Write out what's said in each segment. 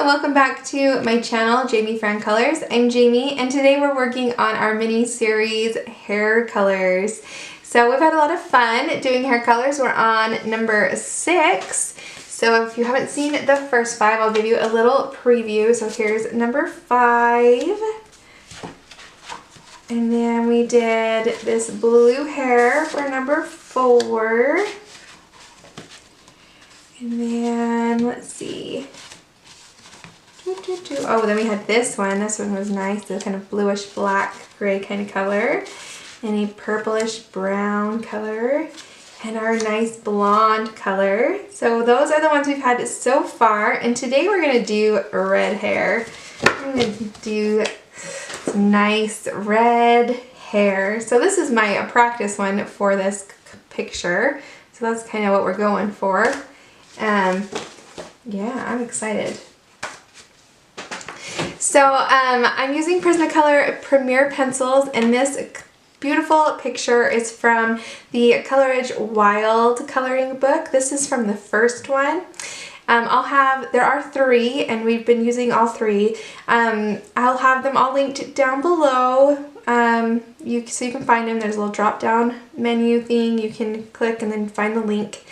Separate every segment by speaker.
Speaker 1: welcome back to my channel, Jamie Fran Colors. I'm Jamie, and today we're working on our mini series hair colors. So we've had a lot of fun doing hair colors. We're on number 6. So if you haven't seen the first 5, I'll give you a little preview. So here's number 5. And then we did this blue hair for number 4. And then, let's see. Oh, then we had this one. This one was nice. The kind of bluish black gray kind of color. And a purplish brown color. And our nice blonde color. So those are the ones we've had so far. And today we're going to do red hair. I'm going to do some nice red hair. So this is my practice one for this picture. So that's kind of what we're going for. Yeah, I'm excited. So I'm using Prismacolor Premier pencils, and this beautiful picture is from the Coleridge Wild coloring book. This is from the first one. There are 3, and we've been using all 3. I'll have them all linked down below, so you can find them. There's a little drop down menu thing you can click and then find the link.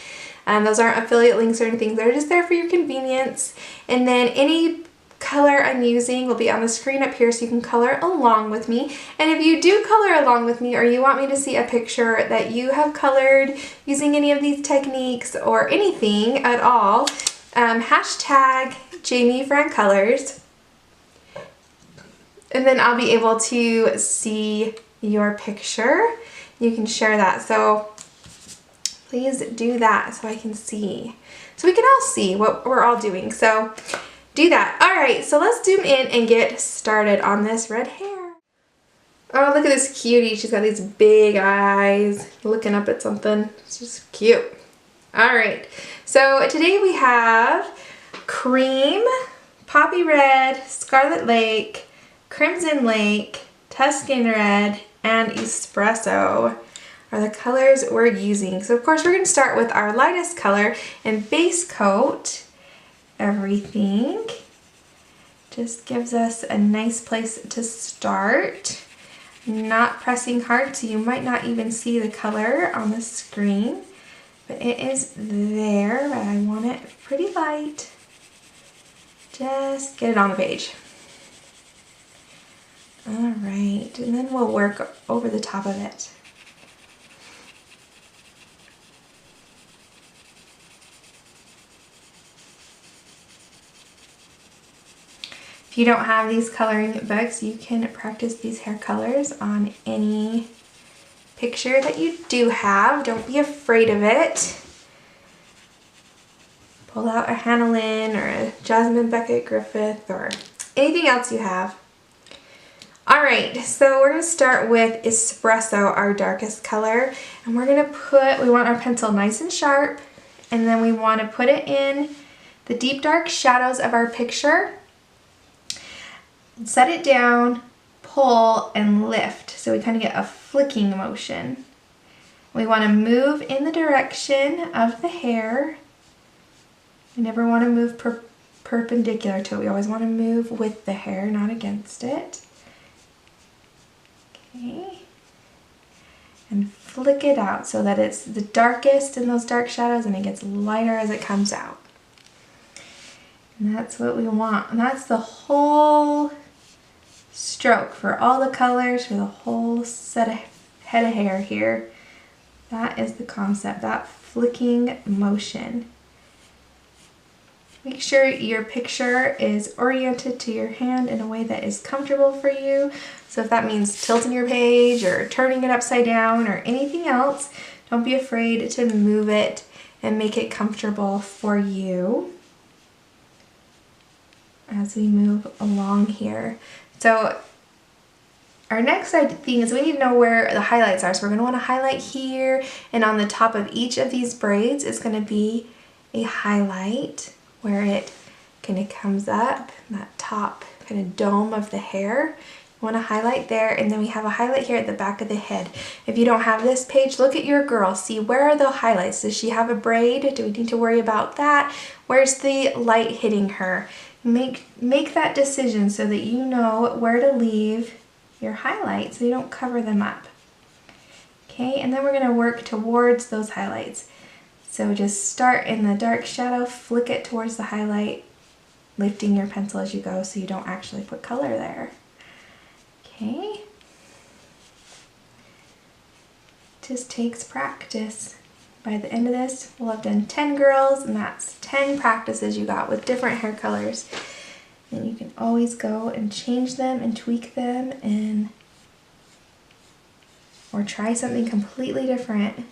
Speaker 1: Those aren't affiliate links or anything. They're just there for your convenience. And then any color I'm using will be on the screen up here so you can color along with me. And if you do color along with me, or you want me to see a picture that you have colored using any of these techniques or anything at all, hashtag Jamie Fran Colors, and then I'll be able to see your picture. You can share that. So please do that so I can see. So we can all see what we're all doing. So do that. Alright, so let's zoom in and get started on this red hair. Oh, look at this cutie. She's got these big eyes looking up at something. It's just cute. Alright, so today we have Cream, Poppy Red, Scarlet Lake, Crimson Lake, Tuscan Red, and Espresso are the colors we're using. So of course we're going to start with our lightest color and base coat everything. Just gives us a nice place to start. Not pressing hard, so you might not even see the color on the screen, but it is there. But I want it pretty light. Just get it on the page. Alright, and then we'll work over the top of it. If you don't have these coloring books, you can practice these hair colors on any picture that you do have. Don't be afraid of it. Pull out a Hannah Lynn or a Jasmine Beckett Griffith or anything else you have. Alright, so we're going to start with Espresso, our darkest color. And we're going to we want our pencil nice and sharp. And then we want to put it in the deep dark shadows of our picture. Set it down, pull, and lift. So we kind of get a flicking motion. We want to move in the direction of the hair. We never want to move perpendicular to it. We always want to move with the hair, not against it. Okay. And flick it out so that it's the darkest in those dark shadows and it gets lighter as it comes out. And that's what we want. And that's the whole stroke for all the colors for the whole head of hair here. That is the concept, that flicking motion. Make sure your picture is oriented to your hand in a way that is comfortable for you. So if that means tilting your page or turning it upside down or anything else, don't be afraid to move it and make it comfortable for you as we move along here. So our next thing is we need to know where the highlights are. So we're going to want to highlight here, and on the top of each of these braids is going to be a highlight where it kind of comes up, that top kind of dome of the hair. You want to highlight there, and then we have a highlight here at the back of the head. If you don't have this page, look at your girl. See, where are the highlights? Does she have a braid? Do we need to worry about that? Where's the light hitting her? make that decision so that you know where to leave your highlights so you don't cover them up. Okay, and then we're gonna work towards those highlights. So just start in the dark shadow, flick it towards the highlight, lifting your pencil as you go so you don't actually put color there. Okay. Just takes practice. By the end of this, we'll have done 10 girls, and that's 10 practices you got with different hair colors. And you can always go and change them and tweak them or try something completely different.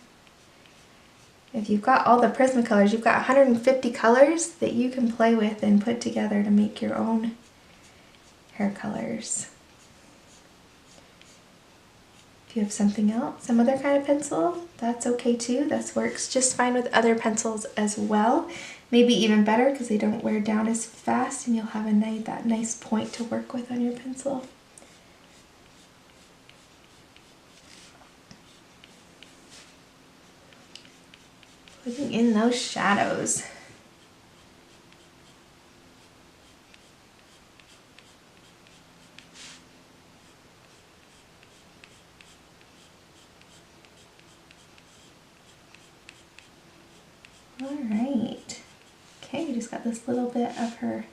Speaker 1: If you've got all the Prismacolors, you've got 150 colors that you can play with and put together to make your own hair colors. If you have something else, some other kind of pencil, that's okay too. That works just fine with other pencils as well. Maybe even better because they don't wear down as fast and you'll have that nice point to work with on your pencil. Putting in those shadows. All right. Okay, we just got this little bit of the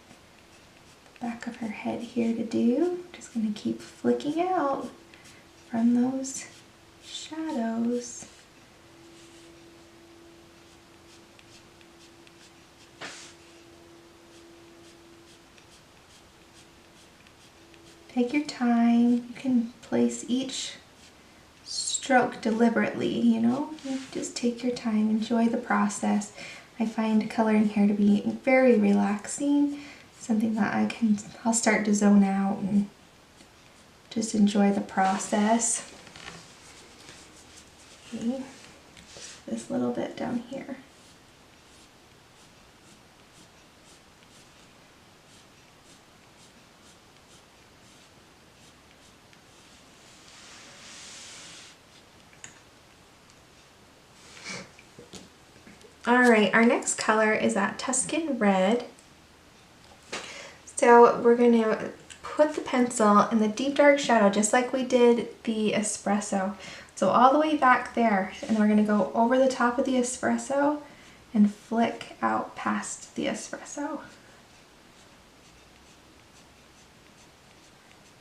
Speaker 1: back of her head here to do. Just gonna keep flicking out from those shadows. Take your time. You can place each stroke deliberately, you know? You just take your time, enjoy the process. I find coloring hair to be very relaxing, something that I'll start to zone out and just enjoy the process. Okay, just this little bit down here. Alright, our next color is that Tuscan Red. So we're going to put the pencil in the deep dark shadow just like we did the Espresso. So all the way back there, and we're going to go over the top of the Espresso and flick out past the Espresso.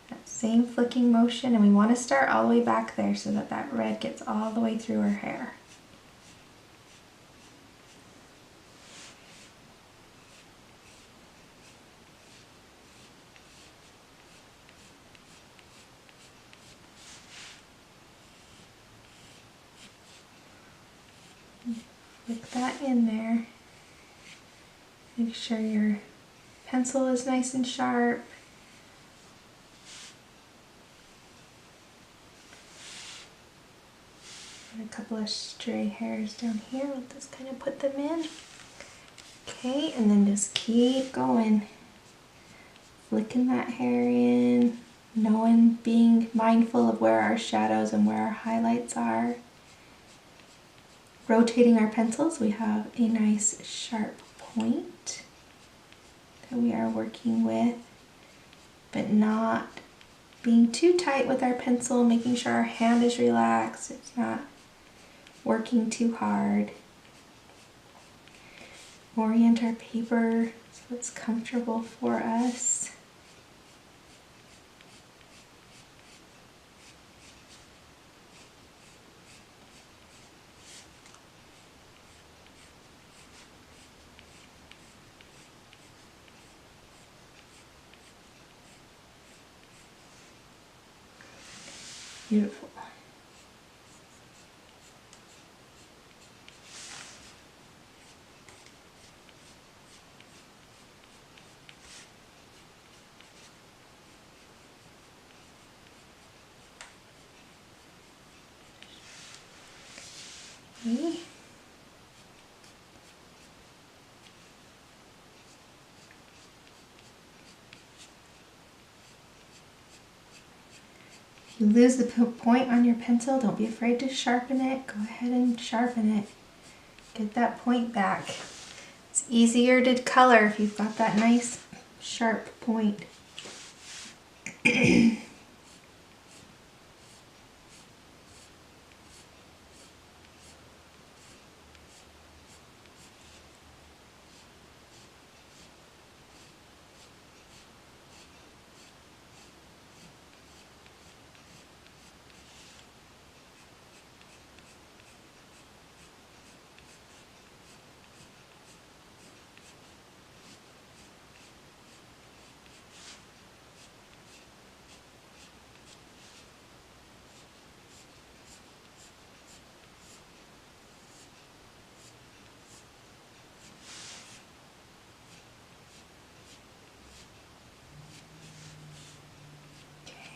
Speaker 1: That same flicking motion, and we want to start all the way back there so that that red gets all the way through her hair. Put that in there. Make sure your pencil is nice and sharp. And a couple of stray hairs down here. We'll just kind of put them in. Okay, and then just keep going. Flicking that hair in, being mindful of where our shadows and where our highlights are. Rotating our pencils, we have a nice sharp point that we are working with, but not being too tight with our pencil, making sure our hand is relaxed, it's not working too hard. Orient our paper so it's comfortable for us. Beautiful. Okay. You lose the point on your pencil, don't be afraid to sharpen it. Go ahead and sharpen it. Get that point back. It's easier to color if you've got that nice sharp point.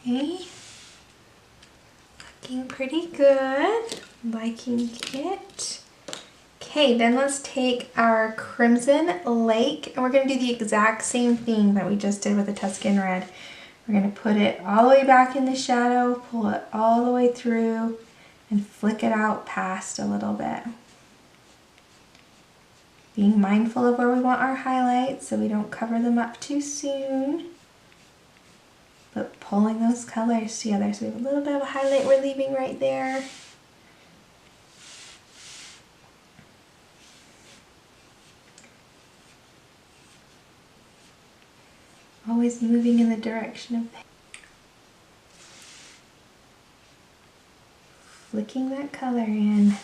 Speaker 1: Okay, looking pretty good, liking it. Okay, then let's take our Crimson Lake and we're gonna do the exact same thing that we just did with the Tuscan Red. We're gonna put it all the way back in the shadow, pull it all the way through, and flick it out past a little bit. Being mindful of where we want our highlights so we don't cover them up too soon. But pulling those colors together. So we have a little bit of a highlight we're leaving right there. Always moving in the direction of flicking that color in.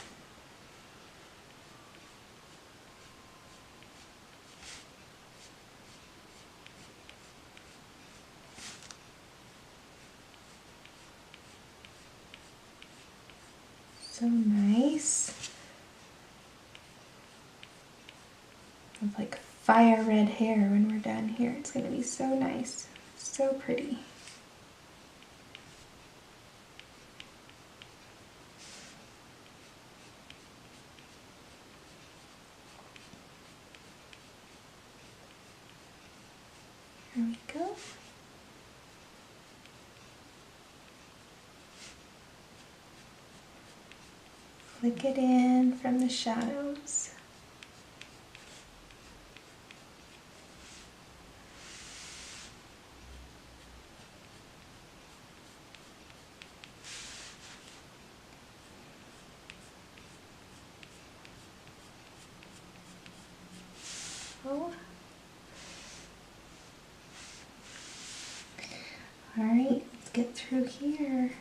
Speaker 1: So nice. It's like fire red hair when we're done here. It's going to be so nice. So pretty. There we go. Flick it in from the shadows. Oh. All right, let's get through here.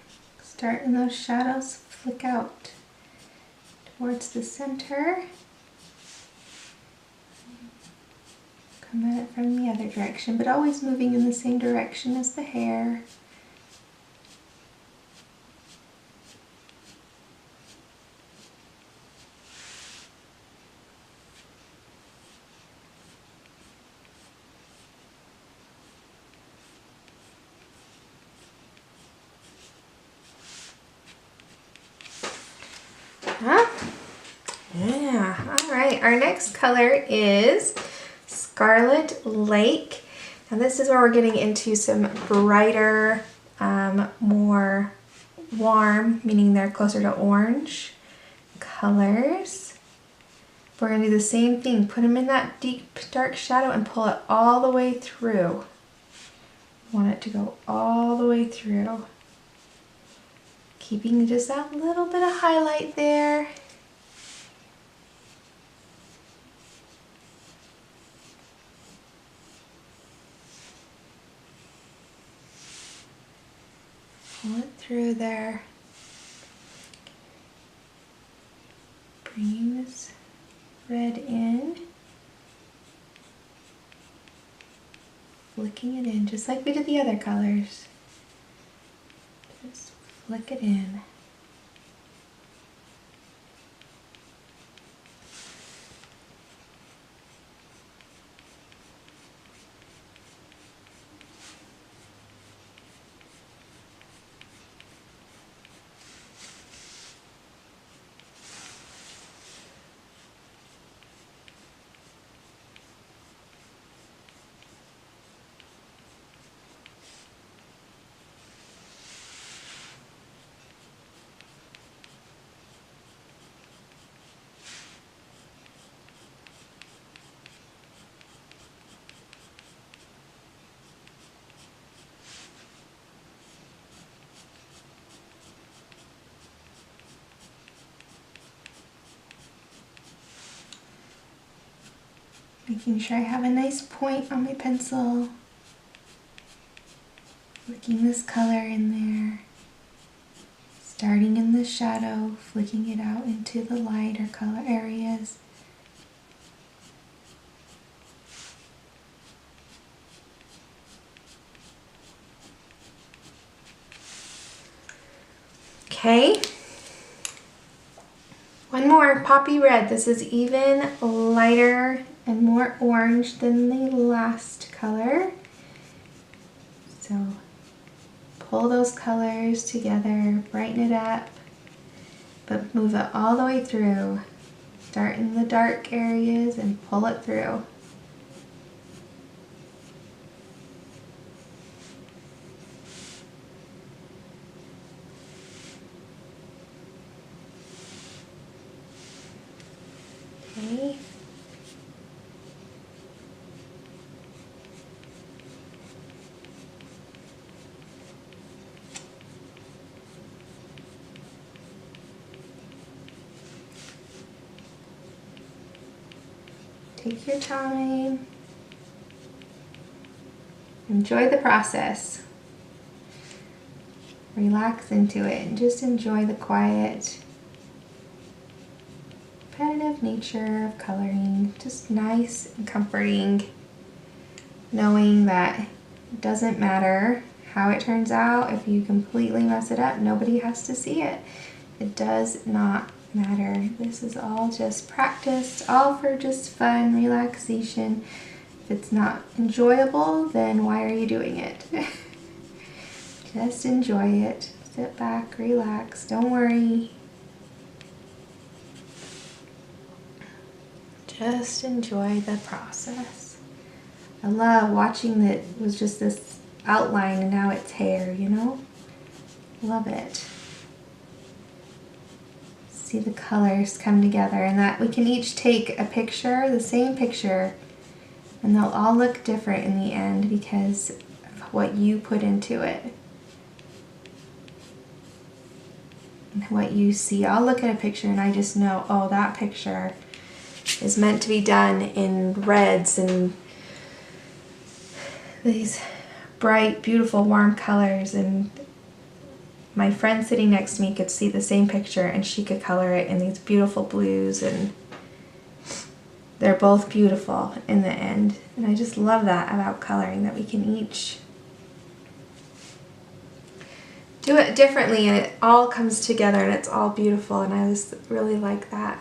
Speaker 1: Starting those shadows flick out towards the center. Come at it from the other direction, but always moving in the same direction as the hair. Huh? Yeah, all right. Our next color is Scarlet Lake. Now this is where we're getting into some brighter, more warm, meaning they're closer to orange colors. We're gonna do the same thing. Put them in that deep, dark shadow and pull it all the way through. Want it to go all the way through. Keeping just that little bit of highlight there. Pull it through there. Bringing this red in. Flicking it in, just like we did the other colors. Just flick it in. Making sure I have a nice point on my pencil. Flicking this color in there. Starting in the shadow, flicking it out into the lighter color areas. Okay. One more, Poppy Red. This is even lighter and more orange than the last color. So pull those colors together, brighten it up, but move it all the way through. Start in the dark areas and pull it through. Okay. Take your time. Enjoy the process. Relax into it and just enjoy the quiet, repetitive nature of coloring. Just nice and comforting, knowing that it doesn't matter how it turns out. If you completely mess it up, nobody has to see it. It does not matter. This is all just practice, all for just fun, relaxation. If it's not enjoyable, then why are you doing it? Just enjoy it. Sit back, relax, don't worry. Just enjoy the process. I love watching that it was just this outline and now it's hair, you know? Love it. See the colors come together, and that we can each take a picture, the same picture, and they'll all look different in the end because of what you put into it and what you see. I'll look at a picture and I just know, oh, that picture is meant to be done in reds and these bright, beautiful, warm colors, and my friend sitting next to me could see the same picture and she could color it in these beautiful blues, and they're both beautiful in the end. And I just love that about coloring, that we can each do it differently and it all comes together and it's all beautiful, and I just really like that.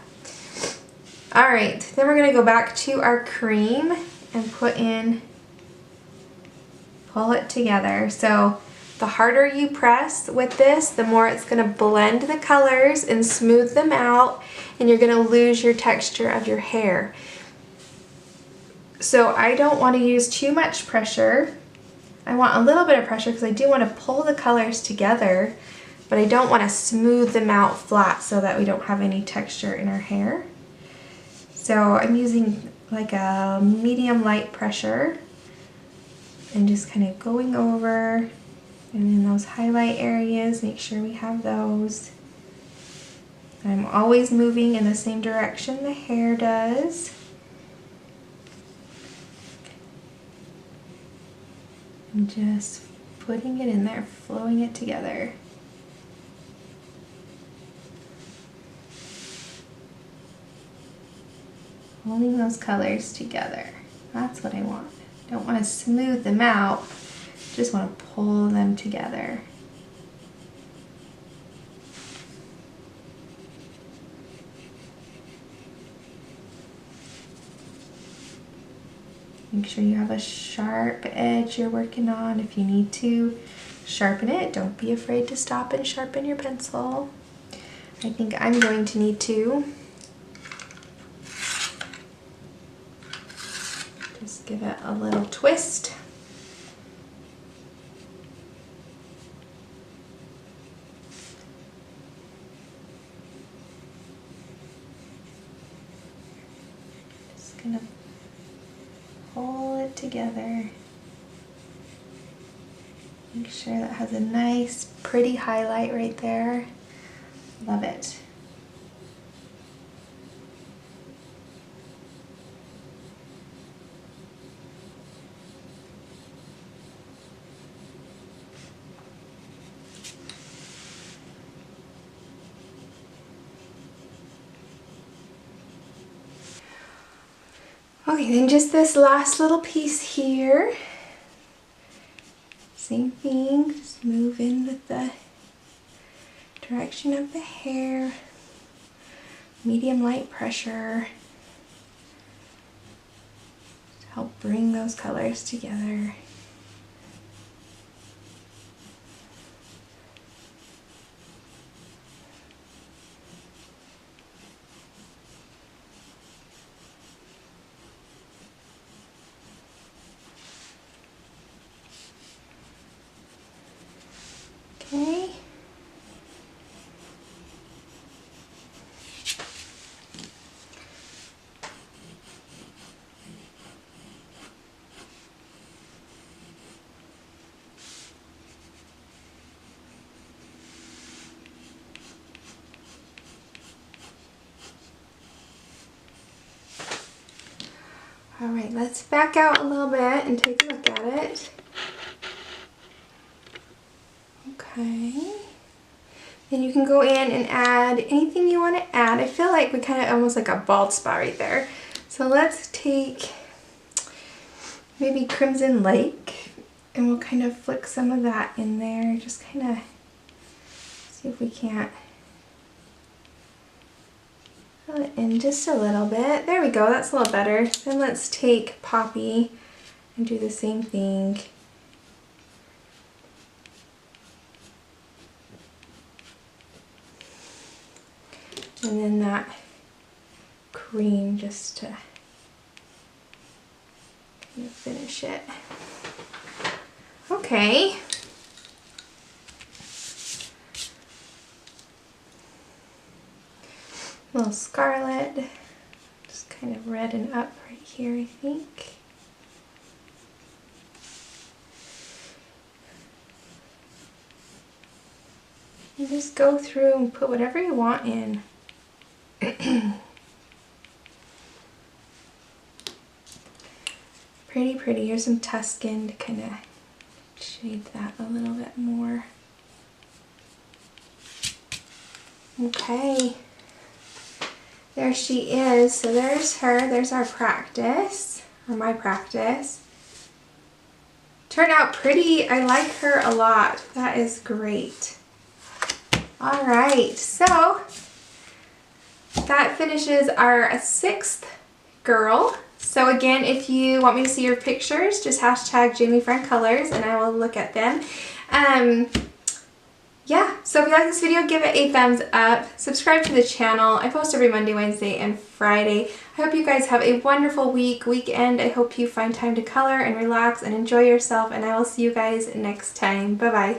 Speaker 1: Alright, then we're going to go back to our cream and pull it together. So the harder you press with this, the more it's going to blend the colors and smooth them out, and you're going to lose your texture of your hair. So I don't want to use too much pressure. I want a little bit of pressure because I do want to pull the colors together, but I don't want to smooth them out flat so that we don't have any texture in our hair. So I'm using like a medium light pressure and just kind of going over. And in those highlight areas, make sure we have those. I'm always moving in the same direction the hair does. And just putting it in there, flowing it together. Holding those colors together. That's what I want. Don't want to smooth them out. Just want to pull them together. Make sure you have a sharp edge you're working on. If you need to sharpen it, don't be afraid to stop and sharpen your pencil. I think I'm going to need to. Just give it a little twist. Just gonna pull it together. Make sure that has a nice, pretty highlight right there. Love it. Okay, then just this last little piece here. Same thing, just move in with the direction of the hair. Medium light pressure to help bring those colors together. Okay. All right, let's back out a little bit and take a look at it. Okay. Then you can go in and add anything you want to add. I feel like we kind of almost like a bald spot right there. So let's take maybe Crimson Lake and we'll kind of flick some of that in there. Just kind of see if we can't fill it in just a little bit. There we go, that's a little better. Then let's take Poppy and do the same thing. And then that cream just to kind of finish it. Okay. A little Scarlet, just kind of redden up right here, I think. And just go through and put whatever you want in. Pretty, pretty. Here's some Tuscan to kind of shade that a little bit more. Okay. There she is. So there's her. There's our practice, or my practice. Turned out pretty. I like her a lot. That is great. All right. So that finishes our 6th girl. So again, if you want me to see your pictures, just hashtag JamieFriendColors and I will look at them. Yeah, so if you like this video, give it a thumbs up. Subscribe to the channel. I post every Monday, Wednesday, and Friday. I hope you guys have a wonderful weekend. I hope you find time to color and relax and enjoy yourself, and I will see you guys next time. Bye-bye.